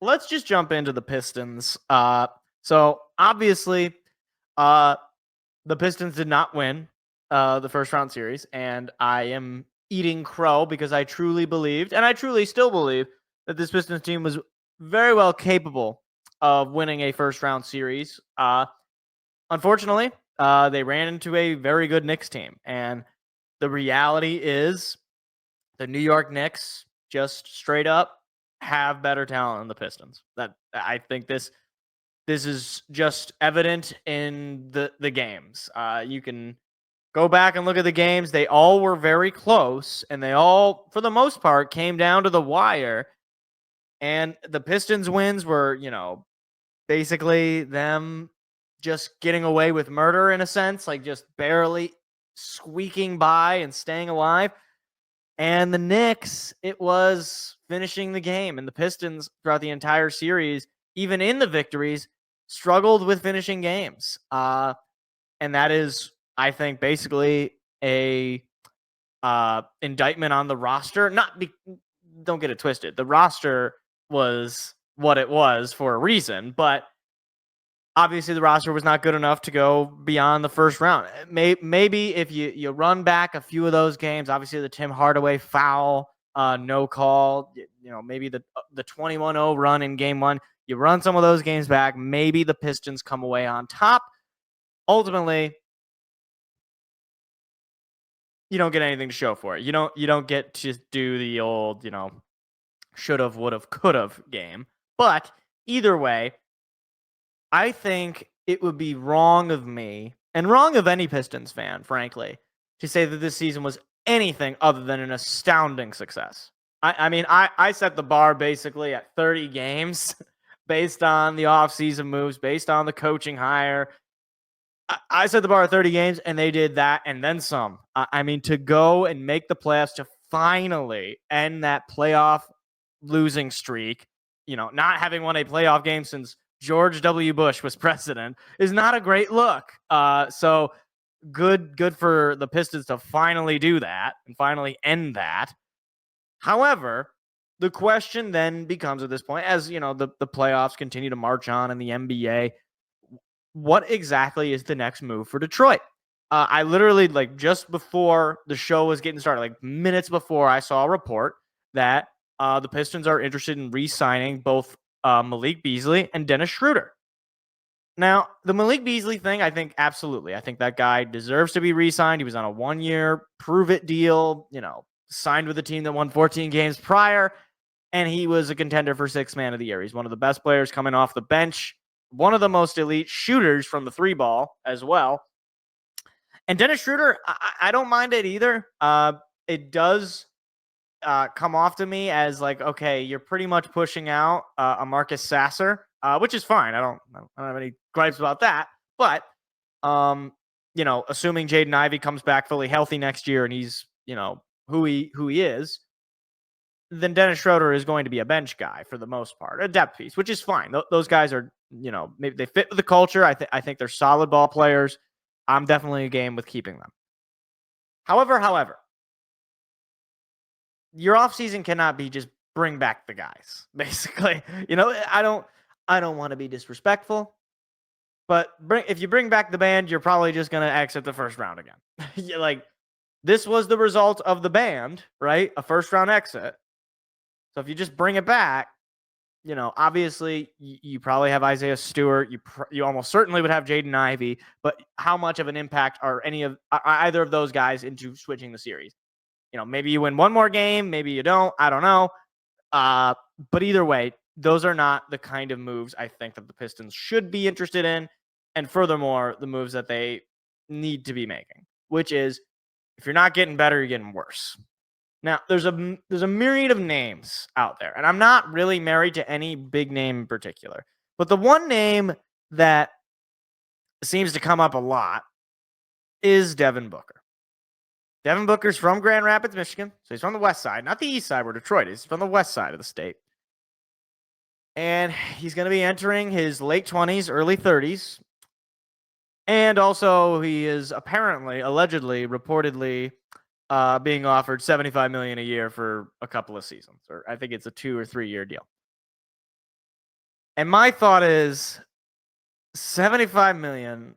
let's just jump into the Pistons. So obviously, uh, the Pistons did not win the first round series, and I am eating crow because I truly believed, and I truly still believe, that this Pistons team was very well capable of winning a first round series. Unfortunately, they ran into a very good Knicks team, and the reality is the New York Knicks just straight up have better talent than the Pistons. That I think this is just evident in the games. You can go back and look at the games. They all were very close, and they all, for the most part, came down to the wire. And the Pistons wins were, basically them just getting away with murder in a sense, like just barely squeaking by and staying alive. And the Knicks, it was finishing the game. And the Pistons, throughout the entire series, even in the victories, struggled with finishing games. And that is, I think, basically a indictment on the roster. Don't get it twisted. The roster was what it was for a reason, but obviously the roster was not good enough to go beyond the first round. Maybe if you run back a few of those games, obviously the Tim Hardaway foul, no call, maybe the 21-0 run in game one, you run some of those games back, maybe the Pistons come away on top. Ultimately, you don't get anything to show for it. You don't get to do the old, should have, would have, could have game. But either way, I think it would be wrong of me, and wrong of any Pistons fan, frankly, to say that this season was anything other than an astounding success. I set the bar basically at 30 games based on the offseason moves, based on the coaching hire. I set the bar at 30 games, and they did that and then some. To go and make the playoffs, to finally end that playoff losing streak, not having won a playoff game since George W. Bush was president, is not a great look. So good for the Pistons to finally do that and finally end that. However, the question then becomes at this point, as the playoffs continue to march on in the NBA, what exactly is the next move for Detroit? I literally, just before the show was getting started, minutes before, I saw a report that the Pistons are interested in re-signing both Malik Beasley and Dennis Schroeder. Now, the Malik Beasley thing, I think absolutely. I think that guy deserves to be re-signed. He was on a 1-year prove-it deal, signed with a team that won 14 games prior, and he was a contender for Sixth Man of the Year. He's one of the best players coming off the bench, one of the most elite shooters from the three ball as well. And Dennis Schroeder, I don't mind it either. It does come off to me as okay, you're pretty much pushing out a Marcus Sasser, which is fine. I don't have any gripes about that. But assuming Jaden Ivey comes back fully healthy next year and he's who he is, then Dennis Schroeder is going to be a bench guy for the most part, a depth piece, which is fine. Those guys are maybe they fit with the culture. I think they're solid ball players. I'm definitely game with keeping them. However, your offseason cannot be just bring back the guys, basically. I don't want to be disrespectful, but if you bring back the band, you're probably just going to exit the first round again. This was the result of the band, right? A first round exit. So if you just bring it back, obviously you probably have Isaiah Stewart. You almost certainly would have Jaden Ivey, but how much of an impact are either of those guys into switching the series? Maybe you win one more game, maybe you don't. I don't know. But either way, those are not the kind of moves I think that the Pistons should be interested in. And furthermore, the moves that they need to be making, which is if you're not getting better, you're getting worse. Now, there's a myriad of names out there, and I'm not really married to any big name in particular. But the one name that seems to come up a lot is Devin Booker. Devin Booker's from Grand Rapids, Michigan, so he's from the west side, not the east side where Detroit is. He's from the west side of the state. And he's going to be entering his late 20s, early 30s. And also, he is apparently, allegedly, reportedly being offered $75 million a year for a couple of seasons, or I think it's a 2 or 3 year deal. And my thought is 75 million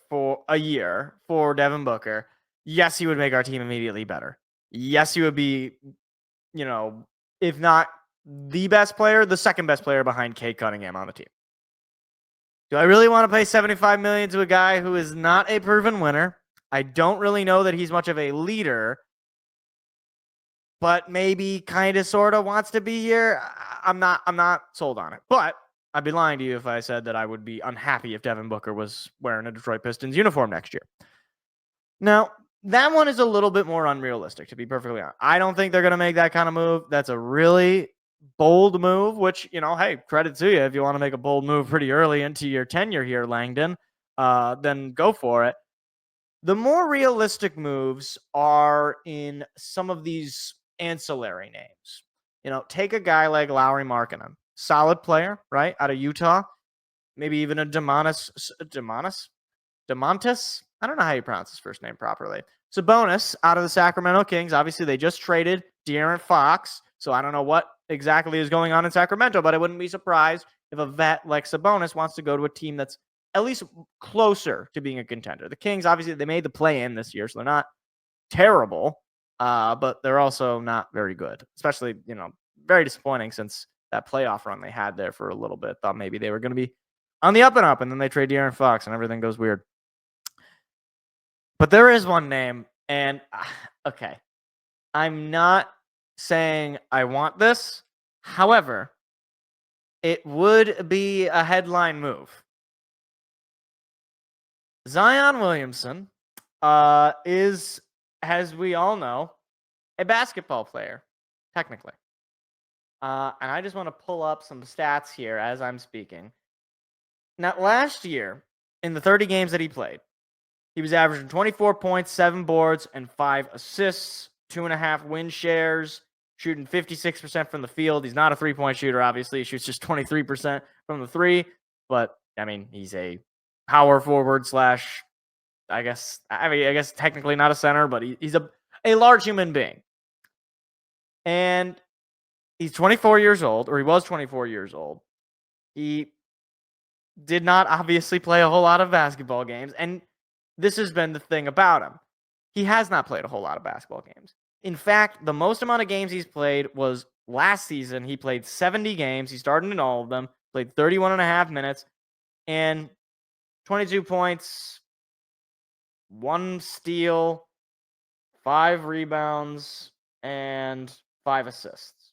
for a year for Devin Booker. Yes, he would make our team immediately better. Yes, he would be, if not the best player, the second best player behind Cade Cunningham on the team. Do I really want to pay 75 million to a guy who is not a proven winner? I don't really know that he's much of a leader, but maybe kind of sort of wants to be here. I'm not sold on it. But I'd be lying to you if I said that I would be unhappy if Devin Booker was wearing a Detroit Pistons uniform next year. Now, that one is a little bit more unrealistic, to be perfectly honest. I don't think they're going to make that kind of move. That's a really bold move, which, hey, credit to you. If you want to make a bold move pretty early into your tenure here, Langdon, then go for it. The more realistic moves are in some of these ancillary names. Take a guy like Lauri Markkanen, solid player, right, out of Utah. Maybe even a Demontis. I don't know how you pronounce his first name properly. Sabonis out of the Sacramento Kings. Obviously, they just traded De'Aaron Fox, so I don't know what exactly is going on in Sacramento, but I wouldn't be surprised if a vet like Sabonis wants to go to a team that's at least closer to being a contender. The Kings, obviously, they made the play-in this year, so they're not terrible, but they're also not very good, especially, very disappointing since that playoff run they had there for a little bit. Thought maybe they were going to be on the up and up, and then they trade De'Aaron Fox, and everything goes weird. But there is one name, and okay, I'm not saying I want this. However, it would be a headline move. Zion Williamson is, as we all know, a basketball player, technically. And I just want to pull up some stats here as I'm speaking. Now, last year, in the 30 games that he played, he was averaging 24 points, 7 boards, and 5 assists, 2.5 win shares, shooting 56% from the field. He's not a three-point shooter, obviously. He shoots just 23% from the three. But, I mean, he's a power forward slash, I guess technically not a center, but he's a large human being. And he's 24 years old, or he was 24 years old. He did not obviously play a whole lot of basketball games, and this has been the thing about him. He has not played a whole lot of basketball games. In fact, the most amount of games he's played was last season. He played 70 games. He started in all of them, played 31 and a half minutes, and 22 points, 1 steal, 5 rebounds, and 5 assists.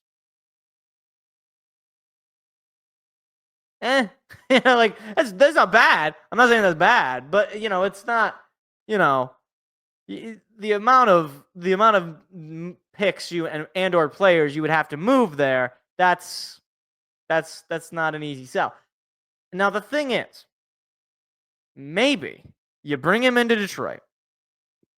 Like that's not bad. I'm not saying that's bad, but it's not, the amount of picks you and or players you would have to move there. That's not an easy sell. Now the thing is, maybe you bring him into Detroit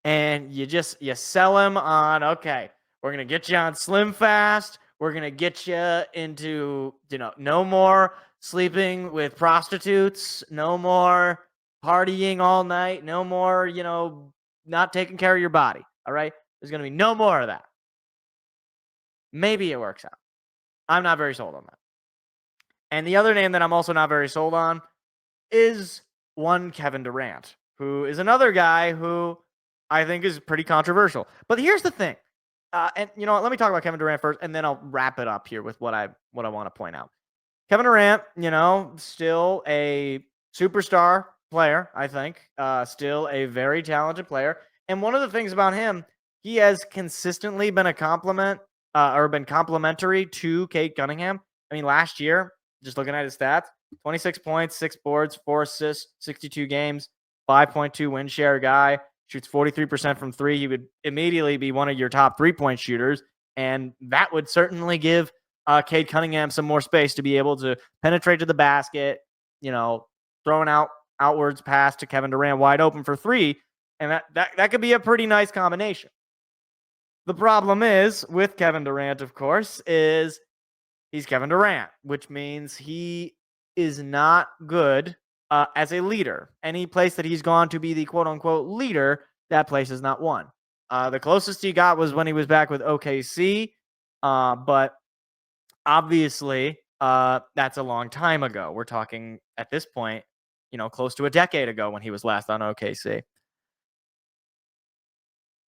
and you sell him on, okay, we're gonna get you on Slim Fast. We're gonna get you into no more sleeping with prostitutes, no more partying all night, no more, not taking care of your body. All right. There's going to be no more of that. Maybe it works out. I'm not very sold on that. And the other name that I'm also not very sold on is one Kevin Durant, who is another guy who I think is pretty controversial. But here's the thing. And you know what? Let me talk about Kevin Durant first, and then I'll wrap it up here with what I want to point out. Kevin Durant, still a superstar player, I think. Still a very talented player. And one of the things about him, he has consistently been a compliment or been complimentary to Cade Cunningham. I mean, last year, just looking at his stats, 26 points, 6 boards, 4 assists, 62 games, 5.2 win share guy, shoots 43% from 3. He would immediately be one of your top 3-point shooters. And that would certainly give Cade Cunningham some more space to be able to penetrate to the basket, throwing outwards pass to Kevin Durant wide open for 3. And that could be a pretty nice combination. The problem is with Kevin Durant, of course, is he's Kevin Durant, which means he is not good as a leader. Any place that he's gone to be the quote-unquote leader, that place is not won. The closest he got was when he was back with OKC, but obviously That's a long time ago. We're talking at this point, close to a decade ago when he was last on OKC.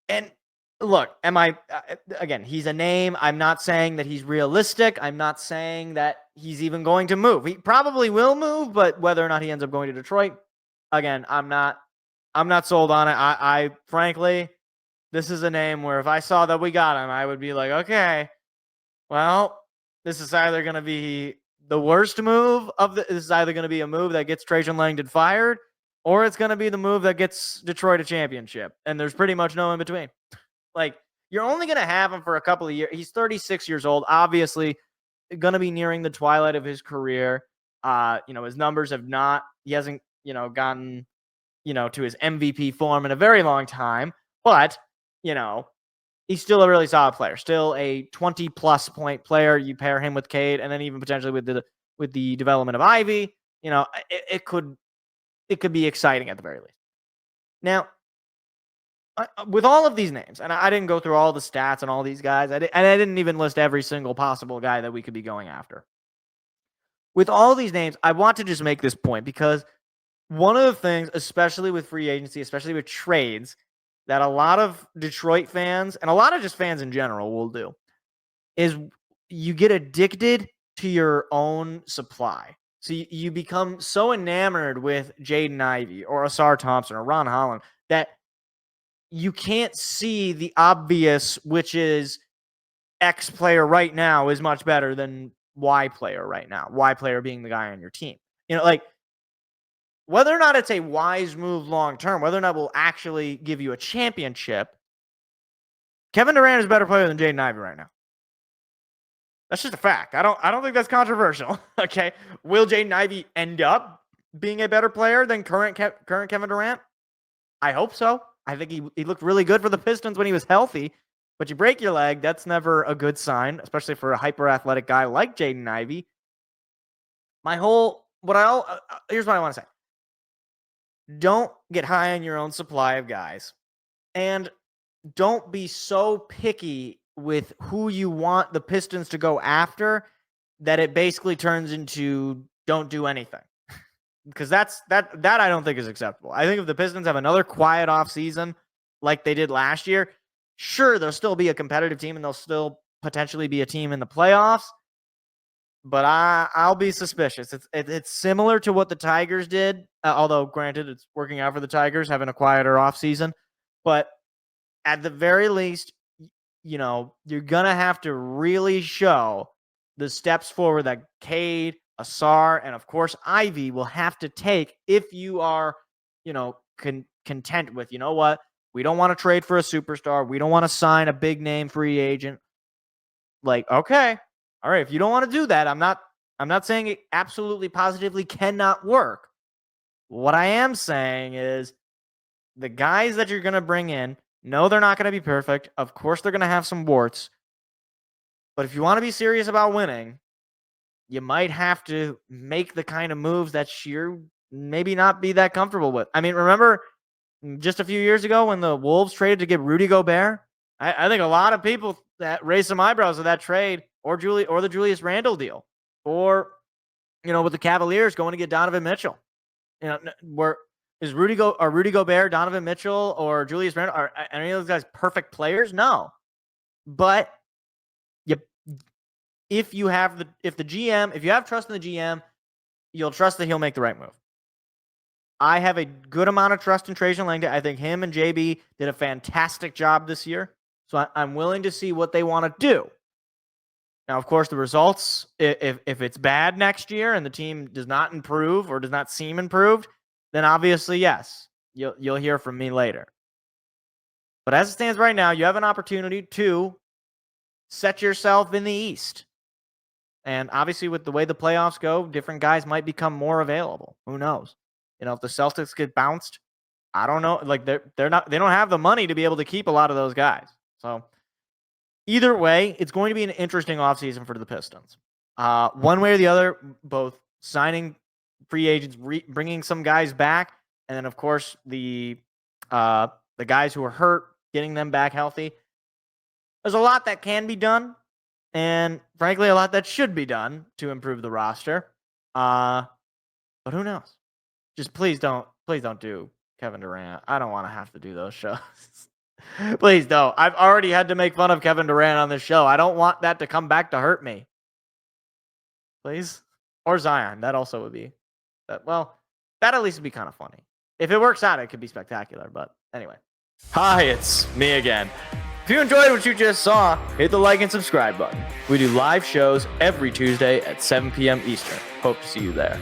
And look, again, he's a name. I'm not saying that he's realistic. I'm not saying that he's even going to move. He probably will move, but whether or not he ends up going to Detroit, again, I'm not sold on it. I frankly, this is a name where if I saw that we got him, I would be like, okay, well, this is either going to be the worst move this is either going to be a move that gets Trajan Langdon fired, or it's going to be the move that gets Detroit a championship. And there's pretty much no in between. Like, you're only going to have him for a couple of years. He's 36 years old, obviously going to be nearing the twilight of his career. His numbers he hasn't, gotten, to his MVP form in a very long time, but, he's still a really solid player, still a 20-plus point player. You pair him with Cade, and then even potentially with the development of Ivy, it could be exciting at the very least. Now, with all of these names, and I didn't go through all the stats and all these guys, and I didn't even list every single possible guy that we could be going after. With all these names, I want to just make this point because one of the things, especially with free agency, especially with trades, that a lot of Detroit fans and a lot of just fans in general will do is you get addicted to your own supply. So you become so enamored with Jaden Ivey or Asar Thompson or Ron Holland that you can't see the obvious, which is X player right now is much better than Y player right now. Y player being the guy on your team. Like, whether or not it's a wise move long term, whether or not it will actually give you a championship, Kevin Durant is a better player than Jaden Ivey right now. That's just a fact. I don't think that's controversial. Okay, will Jaden Ivey end up being a better player than current Kevin Durant? I hope so. I think he looked really good for the Pistons when he was healthy. But you break your leg, that's never a good sign, especially for a hyper athletic guy like Jaden Ivey. Here's what I want to say. Don't get high on your own supply of guys, and don't be so picky with who you want the Pistons to go after that it basically turns into don't do anything. Because that I don't think is acceptable. I think if the Pistons have another quiet offseason like they did last year, sure, they'll still be a competitive team and they'll still potentially be a team in the playoffs. But I'll be suspicious. It's similar to what the Tigers did, although granted it's working out for the Tigers having a quieter offseason. But at the very least, you're going to have to really show the steps forward that Cade, Asar, and of course Ivy will have to take if you are, content with, what? We don't want to trade for a superstar. We don't want to sign a big name free agent. Like, okay. All right, if you don't want to do that, I'm not saying it absolutely positively cannot work. What I am saying is the guys that you're going to bring in, no, they're not going to be perfect. Of course, they're going to have some warts. But if you want to be serious about winning, you might have to make the kind of moves that you're maybe not be that comfortable with. I mean, remember just a few years ago when the Wolves traded to get Rudy Gobert? I think a lot of people that raised some eyebrows at that trade or the Julius Randle deal, or with the Cavaliers going to get Donovan Mitchell. Is Rudy Gobert, Donovan Mitchell, or Julius Randle, are any of those guys perfect players? No, but if you have trust in the GM, you'll trust that he'll make the right move. I have a good amount of trust in Trajan Langdon. I think him and JB did a fantastic job this year. So I'm willing to see what they want to do. Now, of course, the results, if it's bad next year and the team does not improve or does not seem improved, then obviously, yes, you'll hear from me later. But as it stands right now, you have an opportunity to set yourself in the East. And obviously, with the way the playoffs go, different guys might become more available. Who knows? If the Celtics get bounced, I don't know. Like they don't have the money to be able to keep a lot of those guys. So either way, it's going to be an interesting offseason for the Pistons. One way or the other, both signing free agents, bringing some guys back, and then of course the guys who are hurt, getting them back healthy. There's a lot that can be done. and frankly, a lot that should be done to improve the roster. But who knows? Just please don't do Kevin Durant. I don't want to have to do those shows. Please don't. I've already had to make fun of Kevin Durant on this show. I don't want that to come back to hurt me. Please? Or Zion. That also would be that. Well, that at least would be kind of funny. If it works out, it could be spectacular. But anyway. Hi, it's me again. If you enjoyed what you just saw, hit the like and subscribe button. We do live shows every Tuesday at 7 p.m. Eastern. Hope to see you there.